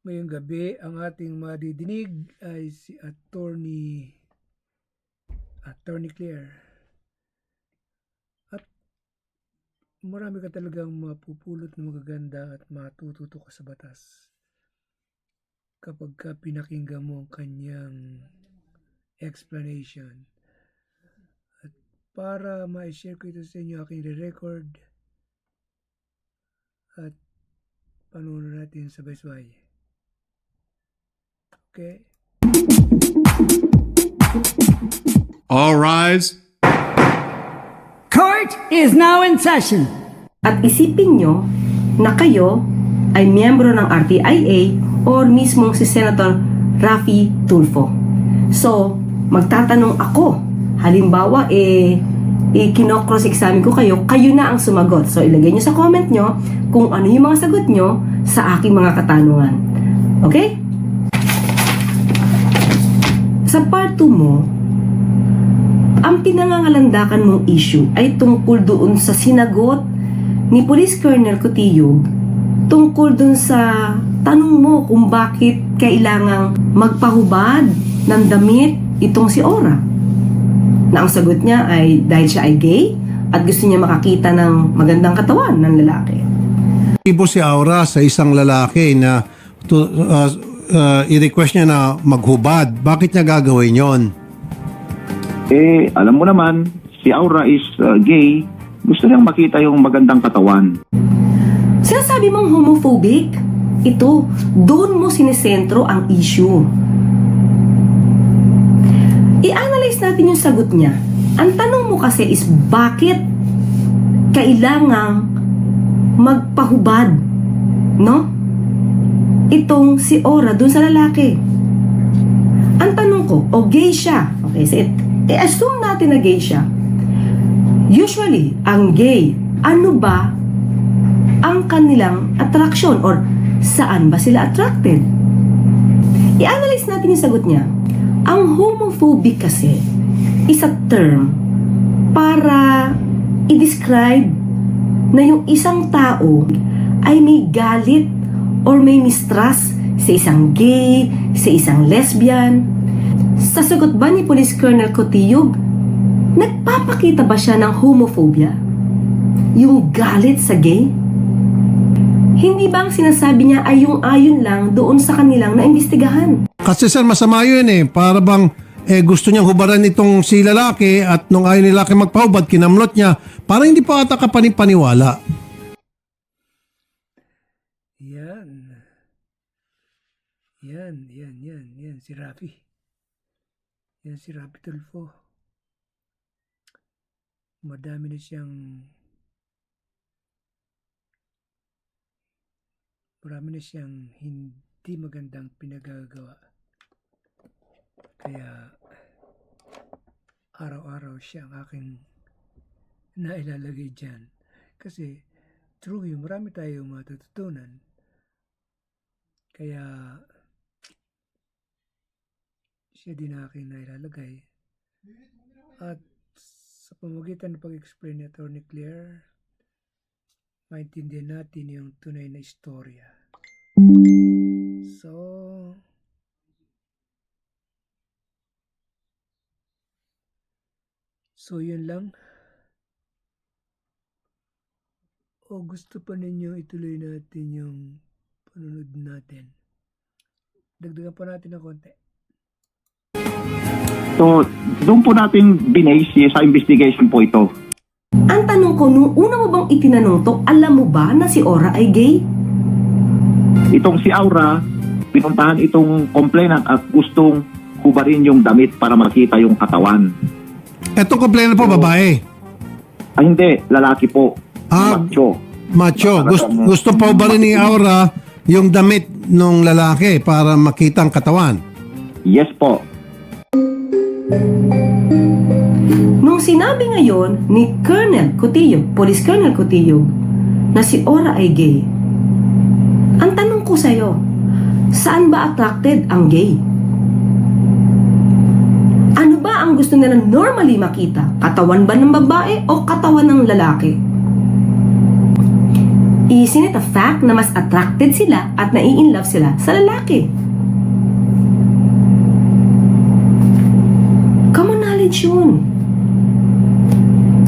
Ngayong gabi, ang ating madidinig ay si Attorney Claire. At marami ka talagang mapupulot na magaganda at matututo ka sa batas kapag ka pinakinggan mo ang kanyang explanation. At para ma-share ko ito sa inyo, aking re-record at panunan natin sabay-sabay. Okay? All rise. Court is now in session. At isipin nyo na kayo ay miyembro ng RTIA or mismong si Senator Raffy Tulfo. So, magtatanong ako. Halimbawa, kino-cross-examine ko kayo, kayo na ang sumagot. So, ilagay nyo sa comment nyo kung ano yung mga sagot nyo sa aking mga katanungan. Okay? Sa part 2 mo, ang pinangangalandakan mong issue ay tungkol doon sa sinagot ni Police Colonel Cotillog tungkol doon sa tanong mo kung bakit kailangang magpahubad ng damit itong si Aura. Na ang sagot niya ay dahil siya ay gay at gusto niya makakita ng magandang katawan ng lalaki. Ibo si Aura sa isang lalaki na i-request niya na maghubad. Bakit niya gagawin yon? Alam mo naman, si Aura is gay. Gusto niyang makita yung magandang katawan. Sinasabi mong homophobic? Ito, doon mo sinesentro ang issue. I-analyze natin yung sagot niya. Ang tanong mo kasi is bakit kailangang magpahubad, no? Itong si Aura doon sa lalaki. Ang tanong ko, gay siya. Okay, so assume natin na gay siya. Usually, ang gay, ano ba ang kanilang attraction or saan ba sila attracted? I-analyze natin yung sagot niya. Ang homophobic kasi is a term para i-describe na yung isang tao ay may galit or may mistrust sa isang gay, sa isang lesbian. Sa sagot ba ni Police Colonel Cotillog, nagpapakita ba siya ng homophobia? Yung galit sa gay? Hindi ba ang sinasabi niya ay yung ayon lang doon sa kanilang naimbestigahan? Kasi sir, masama yun Para bang gusto niyang hubaran itong si lalaki at nung ayaw ni lalaki magpahubad, kinamlot niya. Parang hindi pa ata kapanipaniwala. Yan, si Raffy. Yan si Raffy Tulfo. Marami na siyang hindi magandang pinagagawa. Kaya araw-araw siya ang aking nailalagay dyan. Kasi true yung marami tayong matututunan. Kaya siya din aking nailalagay. At sa pamamagitan ng pag-explain ni Attorney Claire, maintindihan natin yung tunay na istorya. So yun lang. O gusto pa ninyo ituloy natin yung panunod natin? Dagdagan pa natin ng konti. So, doon po natin binase sa investigation po ito. Ang tanong ko, nung una mo bang itinanong to, alam mo ba na si Aura ay gay? Itong si Aura, pinuntahan itong complainant at gustong hubarin yung damit para makita yung katawan. Etong complainant po, babae? Ay hindi, lalaki po. Macho. Gusto pa ba rin ni Aura yung damit ng lalaki para makita ang katawan? Yes po. Nung sinabi ngayon ni Colonel Cotillog, Police Colonel Cotillog, na si Aura ay gay, ang tanong ko sa'yo, saan ba attracted ang gay? Ano ba ang gusto nila normally makita? Katawan ba ng babae o katawan ng lalaki? Isn't it a fact na mas attracted sila at nai-inlove sila sa lalaki? Common knowledge yun.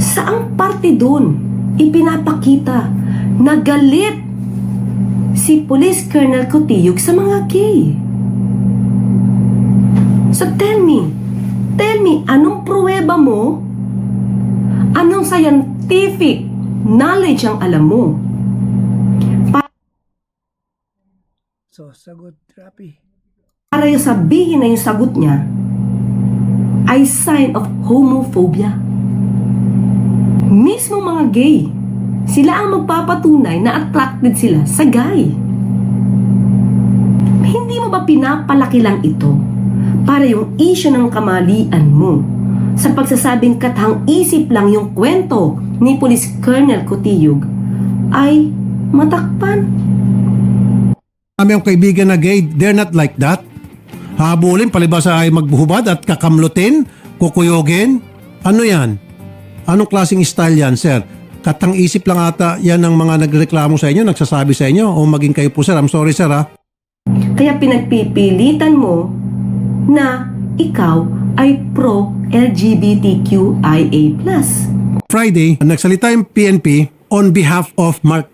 Saang parte dun ipinapakita na galit si Police Colonel Cotillog sa mga gay? So tell me, anong pruweba mo? Anong scientific knowledge ang alam mo? So, sagot, Rapi. Para yung sabihin na yung sagot niya ay sign of homophobia. Mismo mga gay, sila ang magpapatunay na attracted sila sa guy. Hindi mo ba pinapalaki lang ito para yung issue ng kamalian mo sa pagsasabing katang isip lang yung kwento ni Police Colonel Cotillog ay matakpan? Kami yung kaibigan na gay, they're not like that. Habulin, palibasa ay magbuhubad at kakamlutin, kukuyogin. Ano yan? Anong klaseng style yan, sir? Katang isip lang ata yan ng mga nagreklamo sa inyo, nagsasabi sa inyo, o maging kayo po, sir. I'm sorry, sir, ha? Kaya pinagpipilitan mo na ikaw ay pro-LGBTQIA+. Friday, nagsalita yung PNP on behalf of Mark.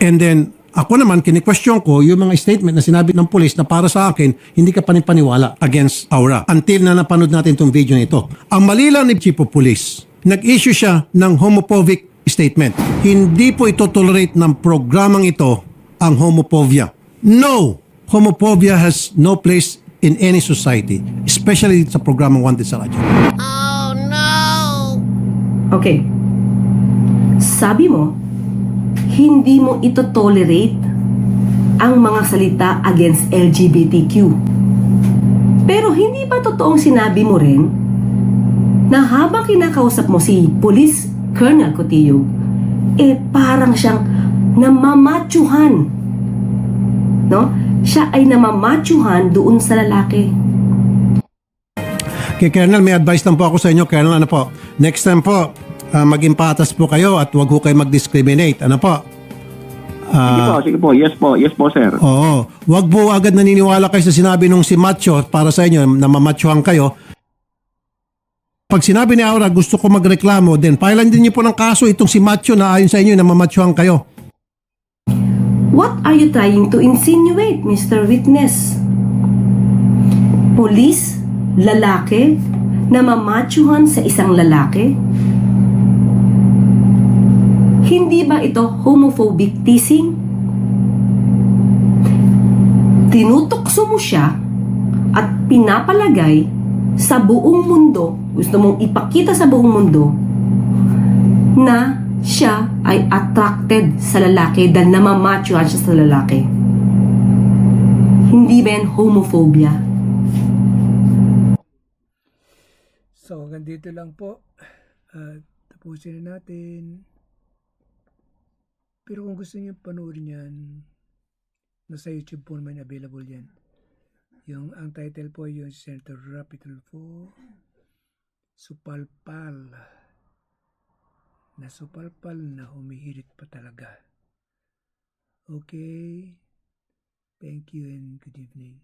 And then, ako naman, kini-question ko yung mga statement na sinabi ng police na para sa akin, hindi ka panipaniwala against Aura. Until na napanood natin itong video nito. Ang mali lang ni Chief of Police, nag-issue siya ng homophobic statement. Hindi po ito tolerate ng programang ito ang homophobia. No! Homophobia has no place in any society, especially sa programang Wanted sa radyo. Okay. Sabi mo, hindi mo ito tolerate ang mga salita against LGBTQ. Pero hindi ba totoong sinabi mo rin na habang kinakausap mo si Police Colonel Cotillog, parang siyang namamatyuhan, no? Siya ay namamatyuhan doon sa lalaki. Kay Colonel, may advice lang po ako sa inyo. Colonel, ano po? Next time po, maging patas po kayo at huwag ho kayo mag-discriminate. Ano po? Sige po. Yes po, sir. Oo. Huwag po agad naniniwala kayo sa sinabi nung si Macho para sa inyo na mamachuhan kayo. Pag sinabi ni Aura, gusto ko magreklamo, then pailan din niyo po ng kaso itong si Macho na ayon sa inyo na mamachuhan kayo. What are you trying to insinuate, Mr. Witness? Police, lalaki, na mamatyuhan sa isang lalaki? Hindi ba ito homophobic teasing? Tinutokso mo siya at pinapalagay sa buong mundo, gusto mong ipakita sa buong mundo na siya ay attracted sa lalaki dahil namamatyuhan siya sa lalaki. Hindi ba yan homophobia? So, hanggang dito lang po. Tapusin na natin. Pero kung gusto niyo panoorin yan, nasa YouTube po naman available yan. Ang title po yung Senator Rapi Tulfo, Supalpal. Na supalpal na humihirit pa talaga. Okay. Thank you and good evening.